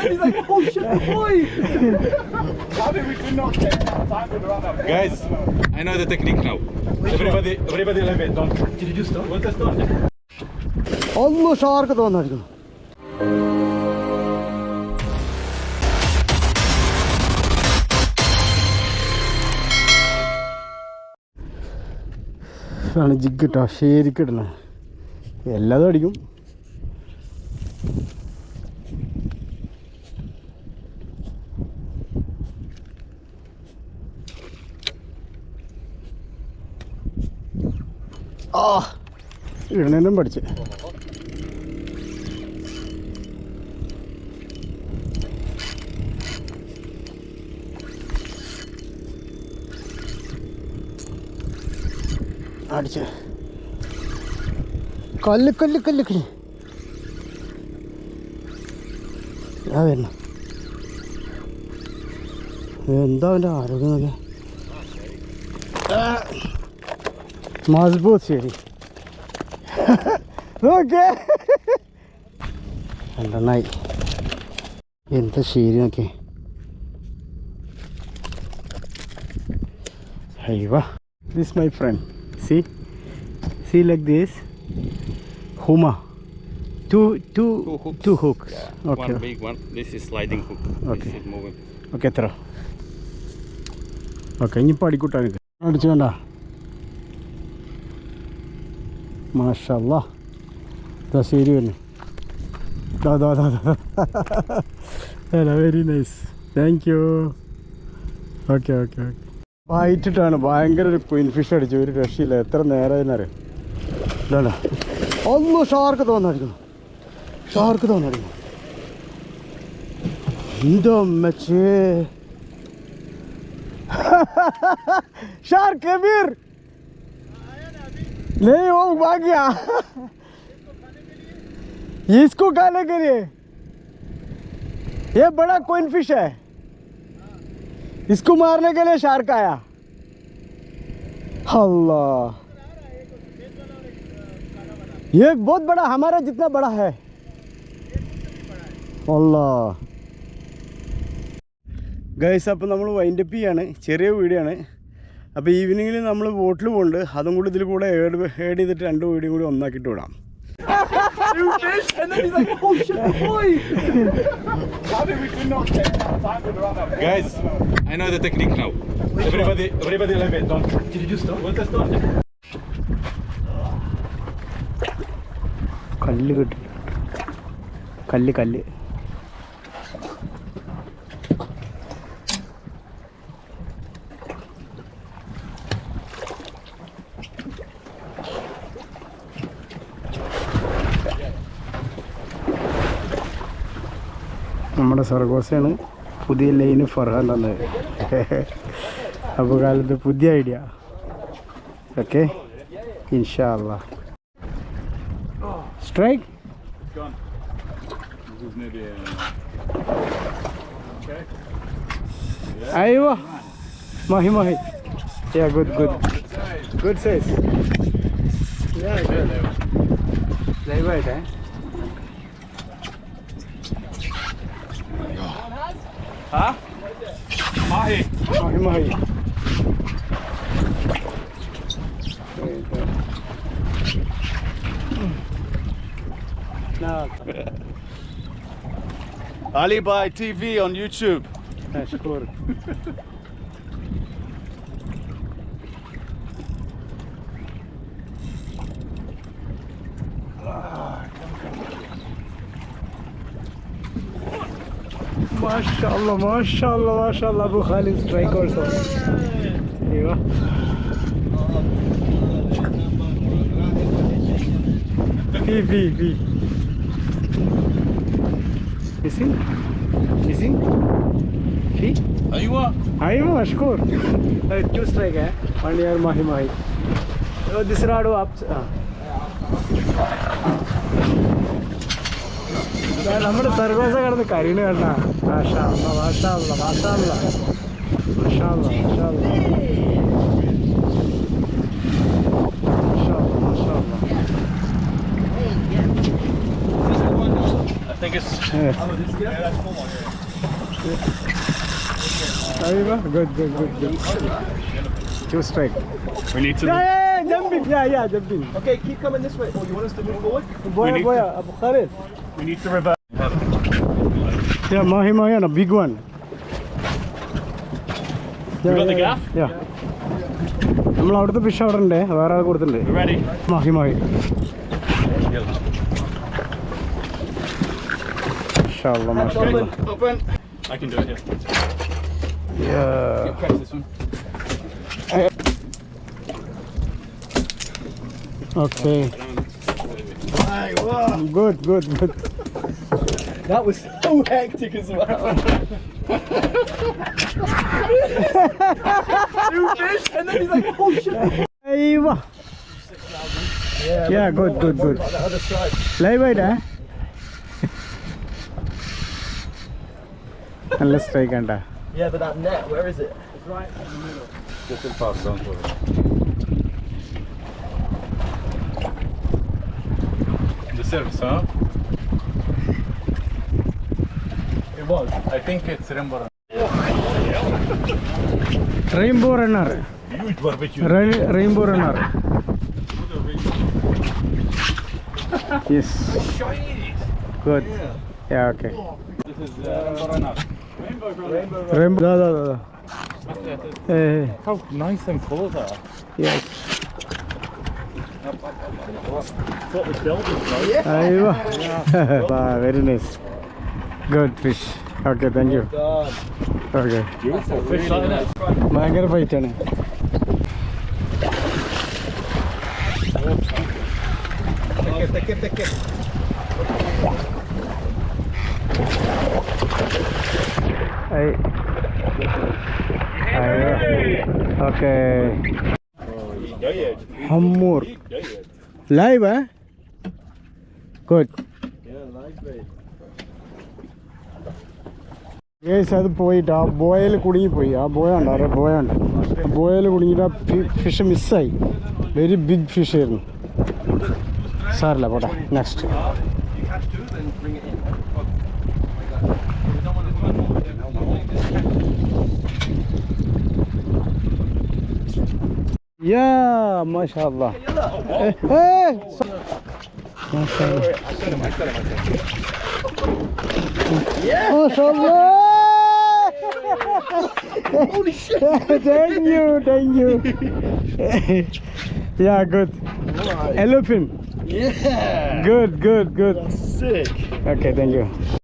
He's like, oh shit, boy! How did we not get time to run up? Guys, I know the technique now. Everybody leave it. Don't. Did you just stop? What is done? Allah şarkı da onlar gibi. ആണ് jig കേട്ടോ, ശരിക്കും ഇടണേ. എല്ലാതും അടിക്കും. ആ ഇടണേനും പഠിച്ച്. അടിച്ച് കല്ല് കല്ല് കല്ല് കല്ല് ആ വരുന്നു. എന്താ അവൻ്റെ ആരോഗ്യം നോക്കിയ മസ്ബൂത്ത്. ശരി നോക്കേ രണ്ടെണ്ണായി. എന്താ ശരി നോക്കിയേ. ഹൈവാ, this my friend. See like this. Huma. Two hooks. Yeah. Okay. One big one. This is sliding hook. Okay. This is moving. Okay, throw. Okay, ഇനി പഠിക്കൂട്ടാ എനിക്ക്. അടിച്ചു വേണ്ട. മാഷാല്ലാ. ഇതാ ശരി വരുന്നു. Very nice. Thank you. Okay okay okay. വായിട്ടിട്ടാണ് ഭയങ്കര ഒരു ക്വീൻ ഫിഷ് അടിച്ചു. ഒരു രക്ഷയില്ല. എത്ര നേരമായിരുന്നറിയാം. ഇതാണ് ഒന്ന് ഷാർക്ക് തോന്നടിക്കുന്നു. ഷാർക്ക് തോന്നടിക്കുന്നു. എന്തോ മച്ചേ शार्क कबीर नहीं, वो भाग गया. इसको खाने के लिए ये बड़ा कोइन फिश है. इसको मारने के लिए शार्क आया. अल्लाह, ये बहुत बड़ा, हमारा जितना बड़ा है. अल्लाह ഗൈസ്, അപ്പോൾ നമ്മൾ വൈൻഡപ്പ് ചെയ്യാണ്. ചെറിയ വീഡിയോ ആണ്. അപ്പോൾ ഈവനിങ്ങിൽ നമ്മൾ ബോട്ടിൽ പോകുന്നുണ്ട്. അതും കൂടി ഇതിൽ കൂടെ ഏഡ് ചെയ്തിട്ട് രണ്ട് വീഡിയോ കൂടി ഒന്നാക്കിയിട്ട് വിടാം. Guys, I know the technique now. Everybody leave it. Don't. Did you just stop? What is done? കല്ല് കിട്ടി. കല്ല് കല്ല് നമ്മുടെ സർഗോസാണ്. പുതിയ ലൈന് ഫർഹാൻ തന്നത്. അപ്പോൾ കാലത്ത് പുതിയ ഐഡിയ. ഓക്കെ, ഇൻഷാ അല്ലാ. സ്ട്രൈക്ക്. അയ്യോ Mahe Mahe. Yeah, good. Good size. Yeah, good. Live weight, eh? Huh? Mahi. Mahi. No. Ali Bhai TV on YouTube. Ashkur. MashaAllah, Abu Khalid strike also. Here. V. Missing? V? Aywa, Ashkur. Two strike, eh? One year Mahi. Oh, this rod up. നമ്മുടെ സർവീസ കിടന്ന് കരിണ് കണ്ട. I think it's. Yes. Ayva, good. Two strike. We need to. Yeah, jumping. Yeah, jumping. Okay, keep coming this way. Oh, you want us to move forward? Boya, Abu Khalid. We need to reverse. Yeah, Mahi, a big one. You got the gaff? Yeah. നമ്മൾ അവിടുത്തെ fish അവിടെ ഉണ്ട്, വേറെ ആൾ കൊടുത്തിട്ടുണ്ട്. Ready? Mahi. മാഷാഅല്ലാ, മാഷാഅല്ലാ. Open. I can do it. Yeah. Press this one. Okay. Good. That was so hectic as well. Two fish, and then he's like, oh shit. Ayva. Yeah, good. On the other side. Live bite, eh? And let's try kanda. Yeah, but that net, where is it? It's right in the middle. Just in fast, don't worry. The service, huh? It was. I think it's Rainbow. Rainbow runner. Huge barbecue. Rainbow runner. Yes. Good. Yeah, okay. This is Rainbow Runner. Rainbow. Da. Hey. How nice and full they are. Yes. That's what the builders like. Yeah. Ayva. Wow, very nice. Good fish. Okay, thank you. God. Okay. Beautiful fish, isn't it? ഭയങ്കര fight ആണ്. Take it. Okay. Hamur. Live, eh? Good. Guys, അത് പോയിട്ട് ആ Boal കുടുങ്ങിപ്പോയി. ആ ബോയുണ്ട് Boal കുടുങ്ങിയിട്ട് ആ fish മിസ്സായി. Very big fish ആയിരുന്നു. സാറില്ല, പോട്ടെ. Next. Yeah, mashallah. Hey. Mashallah. Yeah. Mashallah. Holy shit. Thank you. Yeah, good. Elephant. Yeah. Good. Sick. Okay, thank you.